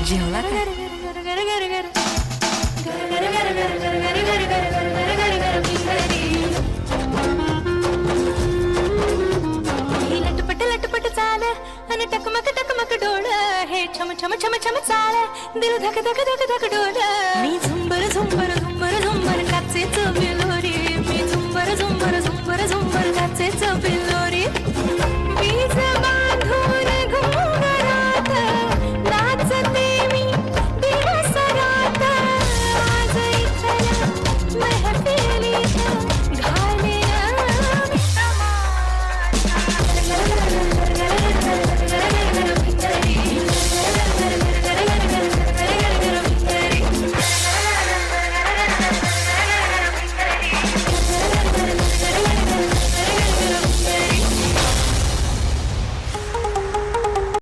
जेवला का? लटपट लटपट चाल आणि टकमक टकमक डोळ हे छम छम छम छम चाल दिल धक धक धक धक डोल मी झुंबर झुंबर झुंबर झुंबर काचेच बिल